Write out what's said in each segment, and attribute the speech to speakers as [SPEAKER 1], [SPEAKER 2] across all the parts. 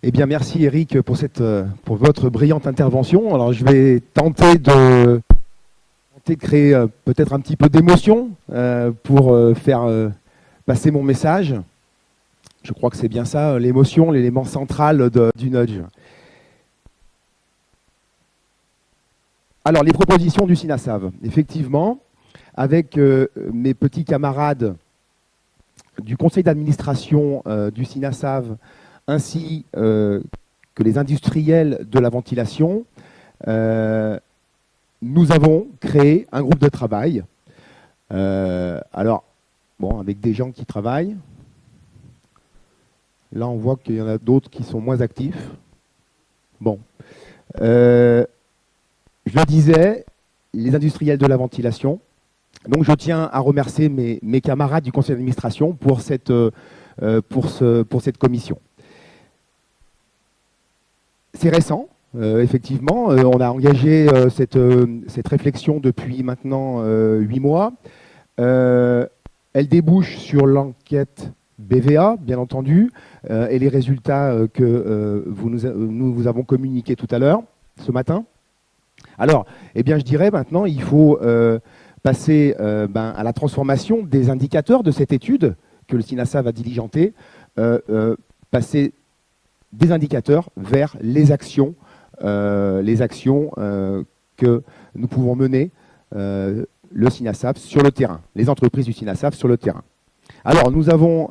[SPEAKER 1] Eh bien, merci Eric pour votre brillante intervention. Alors, je vais tenter de créer peut-être un petit peu d'émotion pour faire passer mon message. Je crois que c'est bien ça, l'émotion, l'élément central du nudge. Alors, les propositions du SINASAV. Effectivement, avec mes petits camarades du conseil d'administration du SINASAV, ainsi que les industriels de la ventilation, nous avons créé un groupe de travail. Alors, bon, avec des gens qui travaillent. Là, on voit qu'il y en a d'autres qui sont moins actifs. Bon. Je le disais, les industriels de la ventilation. Donc, je tiens à remercier mes camarades du conseil d'administration pour cette commission. C'est récent, effectivement. On a engagé cette réflexion depuis maintenant 8 mois. Elle débouche sur l'enquête BVA, bien entendu, et les résultats que nous vous avons communiqués tout à l'heure, ce matin. Alors, eh bien, je dirais maintenant, il faut passer à la transformation des indicateurs de cette étude que le SINASAV va diligenter, passer des indicateurs vers les actions que nous pouvons mener, le SINASAV sur le terrain, les entreprises du SINASAV sur le terrain. Alors, nous avons,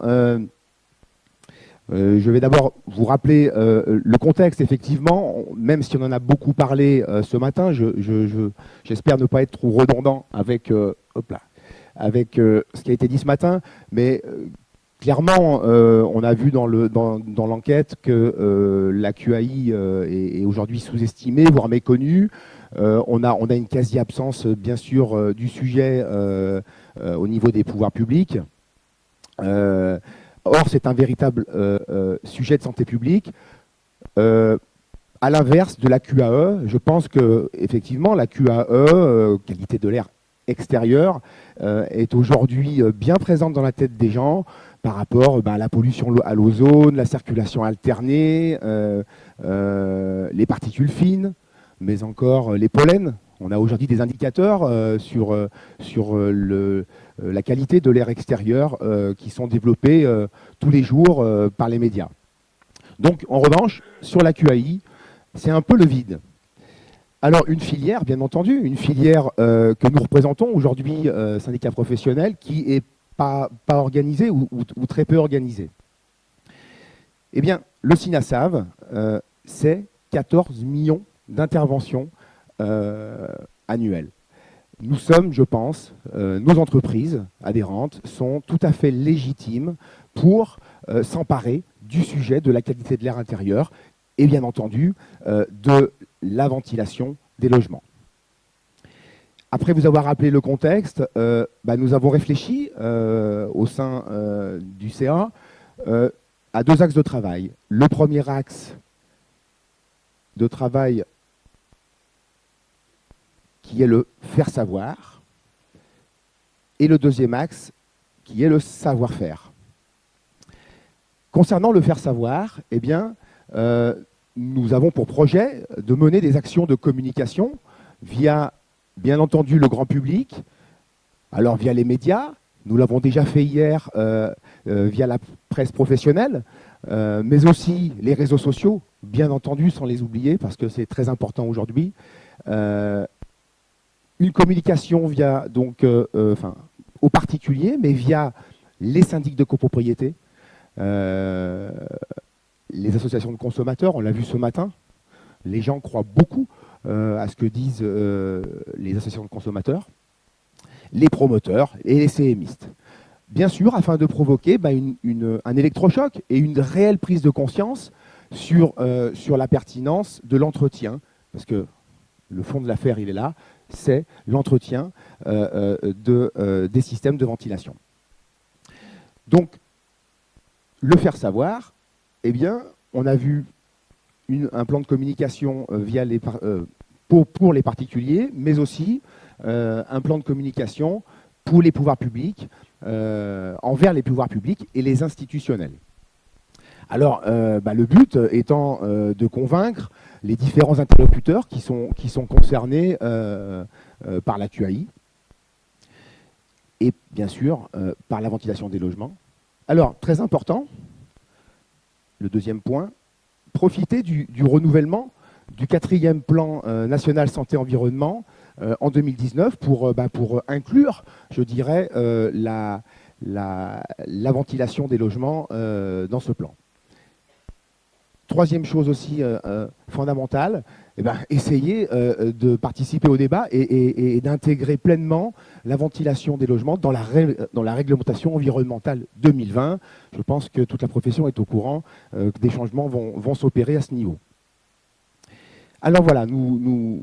[SPEAKER 1] je vais d'abord vous rappeler le contexte, effectivement, même si on en a beaucoup parlé ce matin, j'espère ne pas être trop redondant avec ce qui a été dit ce matin, mais clairement, on a vu dans l'enquête que la QAI est aujourd'hui sous-estimée, voire méconnue. On a une quasi-absence, bien sûr, du sujet au niveau des pouvoirs publics. Or, c'est un véritable sujet de santé publique. À l'inverse de la QAE, je pense que effectivement, la QAE, qualité de l'air extérieur, est aujourd'hui bien présente dans la tête des gens par rapport à la pollution à l'ozone, la circulation alternée, les particules fines, mais encore les pollens. On a aujourd'hui des indicateurs sur la qualité de l'air extérieur qui sont développés tous les jours par les médias. Donc, en revanche, sur la QAI, c'est un peu le vide. Alors, une filière, bien entendu, une filière que nous représentons aujourd'hui, syndicat professionnel, qui n'est pas organisée ou très peu organisée. Eh bien, le SINASAV, c'est 14 millions d'interventions annuelles. Nous sommes, je pense, nos entreprises adhérentes sont tout à fait légitimes pour s'emparer du sujet de la qualité de l'air intérieur et bien entendu de la ventilation des logements. Après vous avoir rappelé le contexte, nous avons réfléchi au sein du CA à deux axes de travail. Le premier axe de travail qui est le faire savoir, et le deuxième axe qui est le savoir-faire. Concernant le faire savoir, eh bien, nous avons pour projet de mener des actions de communication via, bien entendu, le grand public, alors via les médias, nous l'avons déjà fait hier via la presse professionnelle, mais aussi les réseaux sociaux, bien entendu, sans les oublier, parce que c'est très important aujourd'hui. Une communication via, donc, aux particuliers, mais via les syndics de copropriété, les associations de consommateurs, on l'a vu ce matin. Les gens croient beaucoup à ce que disent les associations de consommateurs, les promoteurs et les CMistes. Bien sûr, afin de provoquer un électrochoc et une réelle prise de conscience sur la pertinence de l'entretien, parce que le fond de l'affaire, il est là, c'est l'entretien des systèmes de ventilation. Donc, le faire savoir, eh bien, on a vu un plan de communication pour les particuliers, mais aussi un plan de communication pour les pouvoirs publics, envers les pouvoirs publics et les institutionnels. Alors, le but étant de convaincre les différents interlocuteurs qui sont concernés par la QAI et bien sûr par la ventilation des logements. Alors, très important, le deuxième point, profiter du renouvellement du 4e plan national santé-environnement en 2019 pour inclure, je dirais, la ventilation des logements dans ce plan. Troisième chose aussi fondamentale, essayer de participer au débat et d'intégrer pleinement la ventilation des logements dans la réglementation environnementale 2020. Je pense que toute la profession est au courant que des changements vont s'opérer à ce niveau. Alors voilà, nous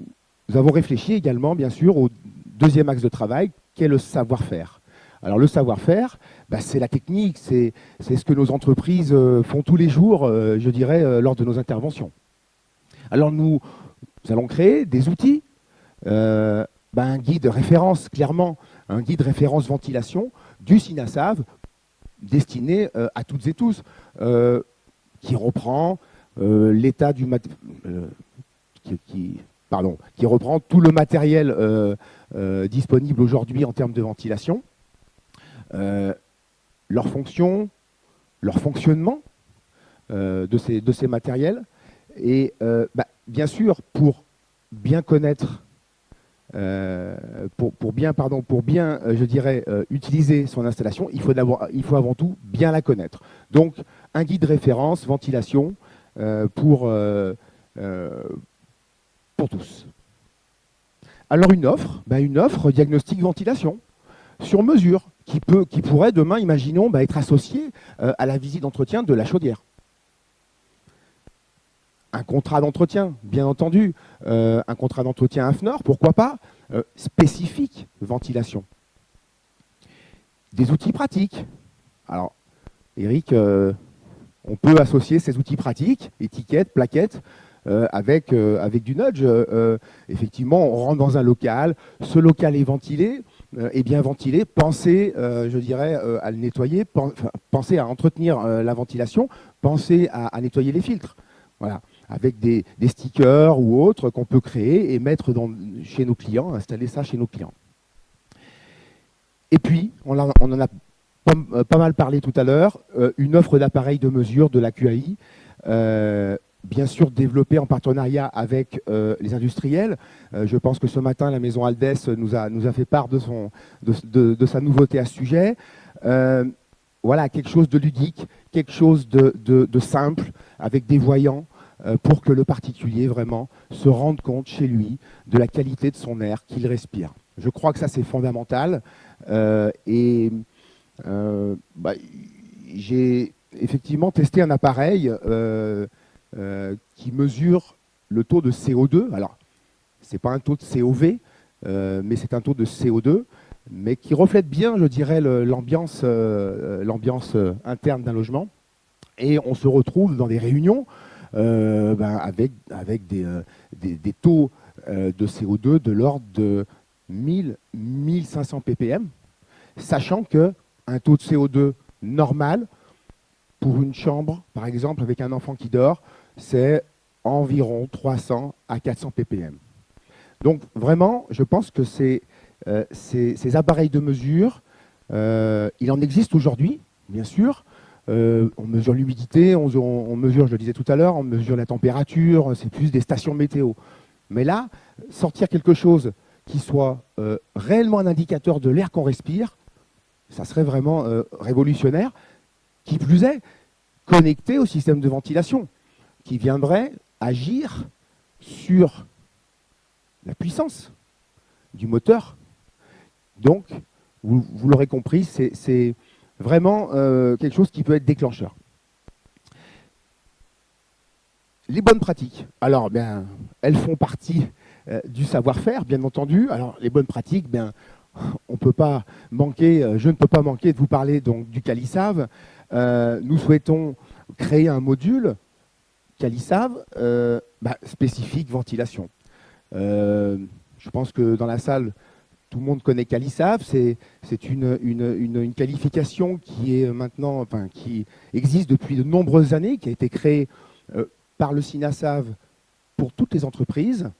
[SPEAKER 1] avons réfléchi également, bien sûr, au deuxième axe de travail, qui est le savoir-faire. Alors le savoir-faire, c'est la technique, c'est ce que nos entreprises font tous les jours, je dirais, lors de nos interventions. Alors nous allons créer des outils, un guide référence, clairement, un guide référence ventilation du SINASAV, destiné à toutes et tous, qui reprend l'état du qui reprend tout le matériel disponible aujourd'hui en termes de ventilation, leur fonction, leur fonctionnement de ces matériels, et bien sûr, pour bien connaître, pour bien, je dirais, utiliser son installation, il faut avant tout bien la connaître. Donc, un guide référence, ventilation, pour tous. Alors une offre diagnostic ventilation sur mesure qui pourrait demain, imaginons, être associée à la visite d'entretien de la chaudière. Un contrat d'entretien, bien entendu, un contrat d'entretien AFNOR, pourquoi pas, spécifique ventilation. Des outils pratiques. Alors, Eric, on peut associer ces outils pratiques, étiquettes, plaquettes, avec du nudge. Effectivement, on rentre dans un local, ce local est ventilé, est bien ventilé, pensez, je dirais, à le nettoyer, pensez à entretenir la ventilation, pensez à nettoyer les filtres. Voilà, avec des stickers ou autres qu'on peut créer et mettre chez nos clients, installer ça chez nos clients. Et puis, on en a pas mal parlé tout à l'heure, une offre d'appareils de mesure de la QAI, bien sûr développée en partenariat avec les industriels. Je pense que ce matin, la maison Aldès nous a fait part de sa nouveauté à ce sujet. Voilà, quelque chose de ludique, quelque chose de simple, avec des voyants, pour que le particulier vraiment se rende compte chez lui de la qualité de son air qu'il respire. Je crois que ça, c'est fondamental. J'ai effectivement testé un appareil qui mesure le taux de CO2. Alors, ce n'est pas un taux de COV, mais c'est un taux de CO2, mais qui reflète bien, je dirais, l'ambiance interne d'un logement. Et on se retrouve dans des réunions avec des taux de CO2 de l'ordre de 1000-1500 ppm, sachant qu'un taux de CO2 normal pour une chambre, par exemple, avec un enfant qui dort, c'est environ 300 à 400 ppm. Donc vraiment, je pense que ces appareils de mesure, il en existe aujourd'hui, bien sûr. On mesure l'humidité, on mesure, je le disais tout à l'heure, on mesure la température, c'est plus des stations météo. Mais là, sortir quelque chose qui soit réellement un indicateur de l'air qu'on respire, ça serait vraiment révolutionnaire. Qui plus est, connecté au système de ventilation, qui viendrait agir sur la puissance du moteur. Donc, vous l'aurez compris, c'est vraiment quelque chose qui peut être déclencheur. Les bonnes pratiques, alors, elles font partie du savoir-faire, bien entendu. Alors, les bonnes pratiques, on peut pas manquer, je ne peux pas manquer de vous parler donc du CaliSav. Nous souhaitons créer un module CaliSav spécifique ventilation. Je pense que dans la salle, tout le monde connaît Qualisav, c'est une qualification qui est maintenant, enfin, qui existe depuis de nombreuses années, qui a été créée par le SINASAV pour toutes les entreprises.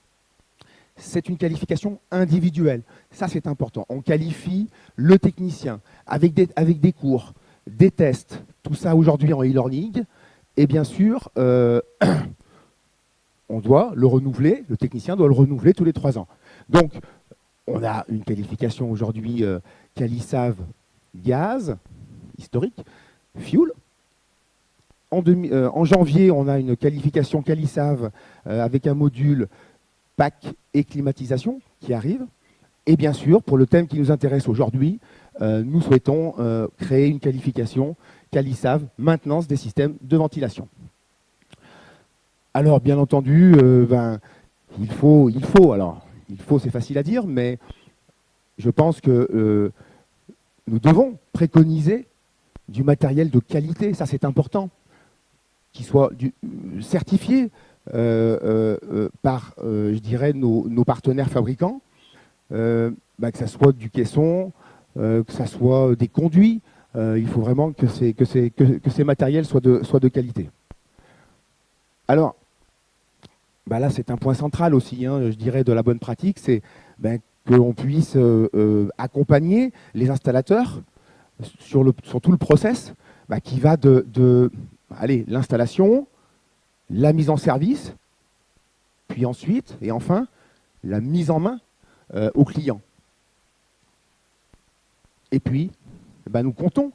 [SPEAKER 1] C'est une qualification individuelle. Ça, c'est important. On qualifie le technicien avec des cours, des tests, tout ça aujourd'hui en e-learning. Et bien sûr, on doit le renouveler, le technicien doit le renouveler tous les 3 ans. Donc, on a une qualification aujourd'hui Qualisav gaz, historique, fuel. En janvier, on a une qualification Qualisav avec un module PAC et climatisation qui arrive. Et bien sûr, pour le thème qui nous intéresse aujourd'hui, nous souhaitons créer une qualification Qualisav, maintenance des systèmes de ventilation. Alors, bien entendu, il faut, c'est facile à dire, mais je pense que nous devons préconiser du matériel de qualité, ça c'est important, qui soit certifié par, je dirais, nos partenaires fabricants, que ça soit du caisson, que ça soit des conduits. Il faut vraiment que ces matériels soient de qualité. Alors, là, c'est un point central aussi, je dirais, de la bonne pratique, c'est que l'on puisse accompagner les installateurs sur tout le process qui va de l'installation, la mise en service, puis ensuite, et enfin, la mise en main au client. Et puis, nous comptons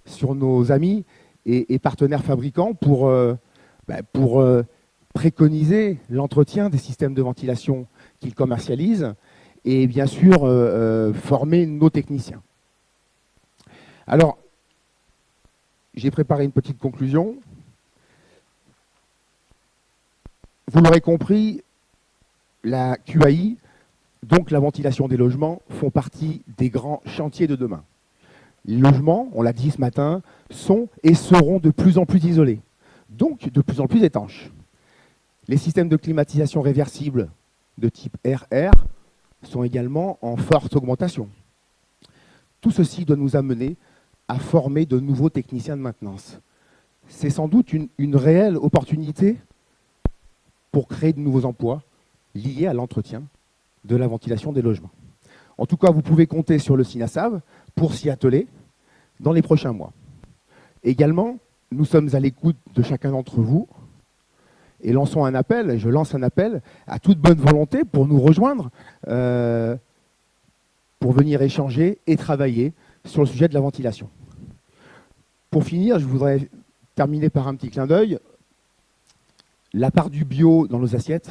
[SPEAKER 1] sur nos amis et partenaires fabricants pour préconiser l'entretien des systèmes de ventilation qu'ils commercialisent et bien sûr former nos techniciens. Alors, j'ai préparé une petite conclusion. Vous l'aurez compris, la QAI, donc la ventilation des logements, font partie des grands chantiers de demain. Les logements, on l'a dit ce matin, sont et seront de plus en plus isolés, donc de plus en plus étanches. Les systèmes de climatisation réversibles de type RR sont également en forte augmentation. Tout ceci doit nous amener à former de nouveaux techniciens de maintenance. C'est sans doute une réelle opportunité pour créer de nouveaux emplois liés à l'entretien de la ventilation des logements. En tout cas, vous pouvez compter sur le SINASAV pour s'y atteler dans les prochains mois. Également, nous sommes à l'écoute de chacun d'entre vous et je lance un appel à toute bonne volonté pour nous rejoindre, pour venir échanger et travailler sur le sujet de la ventilation. Pour finir, je voudrais terminer par un petit clin d'œil. La part du bio dans nos assiettes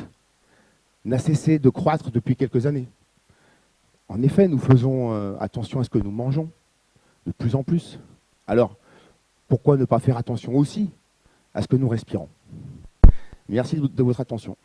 [SPEAKER 1] n'a cessé de croître depuis quelques années. En effet, nous faisons attention à ce que nous mangeons, de plus en plus. Alors, pourquoi ne pas faire attention aussi à ce que nous respirons? Merci de votre attention.